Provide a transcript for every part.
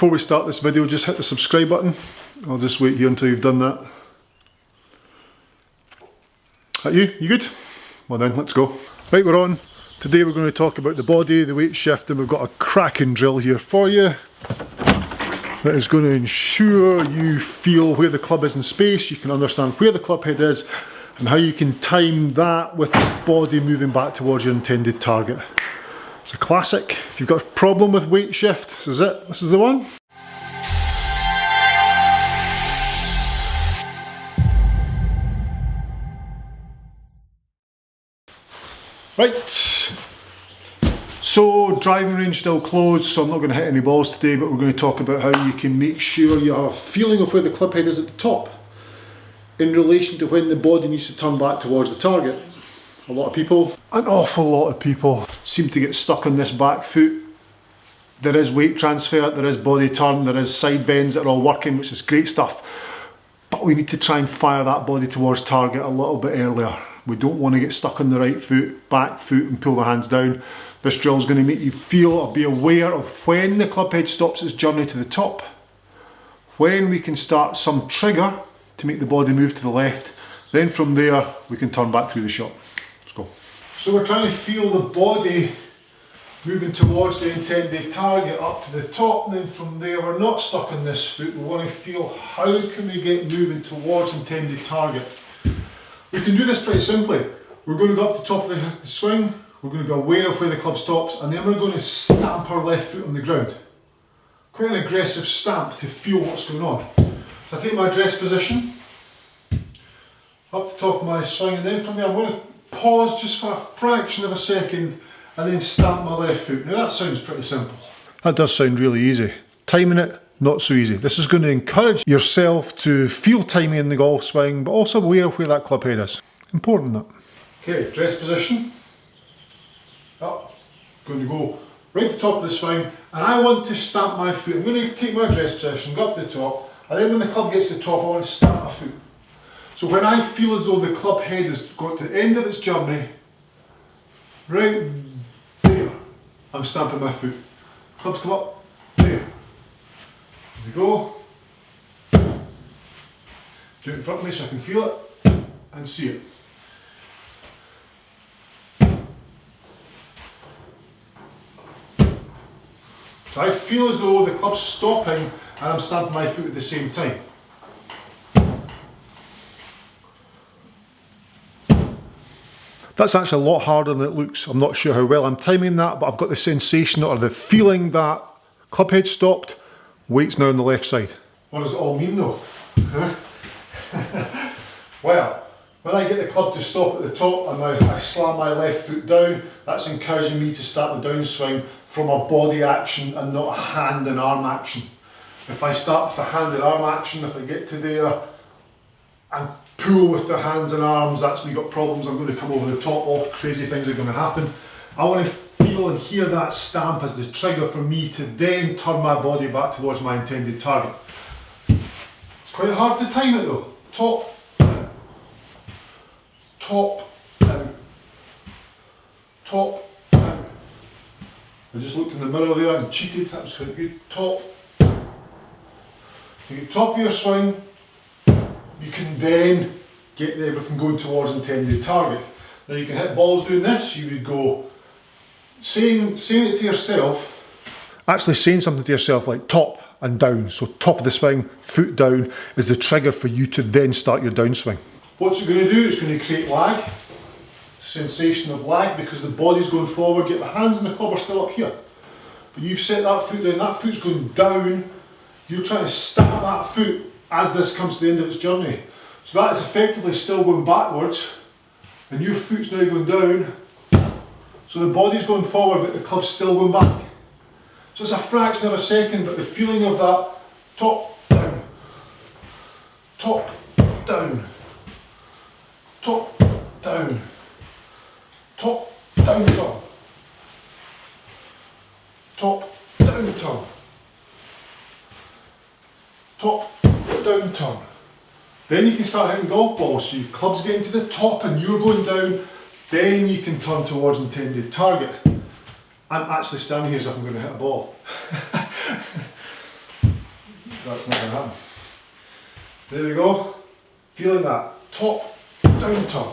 Before we start this video, just hit the subscribe button. I'll just wait here until you've done that. That you? You good? Well then, let's go. Right, we're on. Today we're going to talk about the body, the weight shift, and we've got a cracking drill here for you that is going to ensure you feel where the club is in space, you can understand where the club head is, and how you can time that with the body moving back towards your intended target. It's a classic. If you've got a problem with weight shift, this is it. This is the one. Right. So driving range still closed, so I'm not going to hit any balls today, but we're going to talk about how you can make sure you have a feeling of where the club head is at the top in relation to when the body needs to turn back towards the target. A lot of people, an awful lot of people, seem to get stuck on this back foot. There is weight transfer, there is body turn, there is side bends that are all working, which is great stuff. But we need to try and fire that body towards target a little bit earlier. We don't want to get stuck on the right foot, back foot, and pull the hands down. This drill is going to make you feel or be aware of when the club head stops its journey to the top, when we can start some trigger to make the body move to the left. Then from there, we can turn back through the shot. Go. So we're trying to feel the body moving towards the intended target up to the top, and then from there we're not stuck on this foot. We want to feel how can we get moving towards intended target. We can do this pretty simply. We're going to go up the top of the swing, we're going to be aware of where the club stops, and then we're going to stamp our left foot on the ground. Quite an aggressive stamp to feel what's going on. So I take my address position, up the top of my swing, and then from there I'm going to pause just for a fraction of a second and then stamp my left foot. Now that sounds pretty simple. That does sound really easy. Timing it, not so easy. This is going to encourage yourself to feel timing in the golf swing, but also aware of where that club head is. Important that. Okay, dress position. Up. Going to go right to the top of the swing, and I want to stamp my foot. I'm going to take my dress position, go up to the top, and then when the club gets to the top, I want to stamp my foot. So when I feel as though the club head has got to the end of its journey, right there, I'm stamping my foot. Clubs come up, there. There we go. Do it in front of me so I can feel it and see it. So I feel as though the club's stopping and I'm stamping my foot at the same time. That's actually a lot harder than it looks. I'm not sure how well I'm timing that, but I've got the sensation or the feeling that club head stopped, weight's now on the left side. What does it all mean though? Well, when I get the club to stop at the top and I slam my left foot down, that's encouraging me to start the downswing from a body action and not a hand and arm action. If I start with the hand and arm action, if I get to there and pull with the hands and arms, that's when you've got problems. I'm going to come over the top, all crazy things are going to happen. I want to feel and hear that stamp as the trigger for me to then turn my body back towards my intended target. It's quite hard to time it though. Top, down, top, down, top, down. I just looked in the mirror there and cheated, that was quite good. Top. You get top of your swing, you can then get everything going towards intended target. Now you can hit balls doing this. You would go saying it to yourself, actually saying something to yourself like top and down. So top of the swing, foot down is the trigger for you to then start your downswing. What's it going to do? It's going to create lag, sensation of lag, because the body's going forward, yet the hands and the club are still up here. But you've set that foot down, that foot's going down, you're trying to stamp that foot as this comes to the end of its journey. So that is effectively still going backwards, and your foot's now going down, so the body's going forward but the club's still going back. So it's a fraction of a second, but the feeling of that top, down, top, down, top, down, top, down, turn, top, down, turn, top, down, turn. Then you can start hitting golf balls, so your club's getting to the top and you're going down, then you can turn towards intended target. I'm actually standing here as if I'm going to hit a ball. That's not going to happen. There we go. Feeling that top, down turn.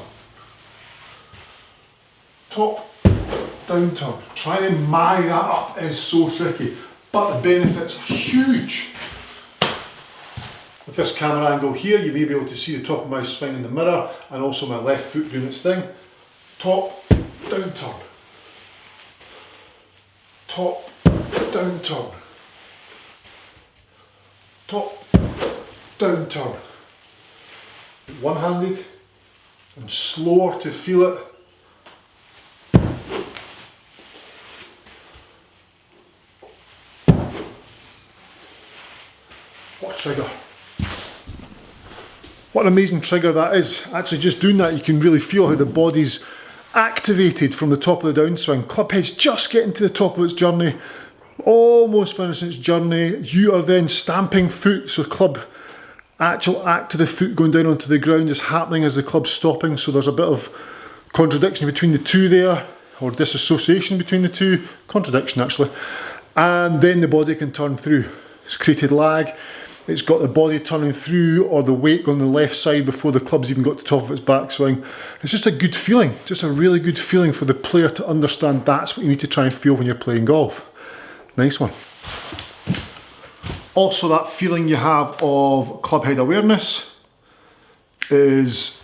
Top, down turn. Trying to marry that up is so tricky, but the benefits are huge. With this camera angle here, you may be able to see the top of my swing in the mirror and also my left foot doing its thing. Top, down turn. Top, down turn. Top, down turn. One-handed and slower to feel it. What a trigger. What an amazing trigger that is. Actually just doing that you can really feel how the body's activated from the top of the downswing. Clubhead's just getting to the top of its journey, almost finishing its journey. You are then stamping foot, so actual act of the foot going down onto the ground is happening as the club's stopping, so there's a bit of contradiction between the two there, or disassociation between the two, contradiction actually, and then the body can turn through. It's created lag, it's got the body turning through or the weight on the left side before the club's even got to the top of its backswing. It's just a good feeling, just a really good feeling for the player to understand that's what you need to try and feel when you're playing golf. Nice one. Also, that feeling you have of clubhead awareness is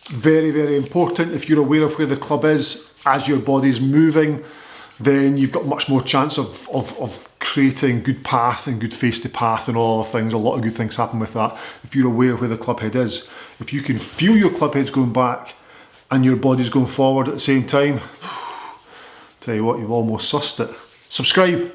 very, very important. If you're aware of where the club is as your body's moving, then you've got much more chance of creating good path and good face to path and all other things. A lot of good things happen with that if you're aware of where the clubhead is. If you can feel your clubhead's going back and your body's going forward at the same time, tell you what, you've almost sussed it. Subscribe.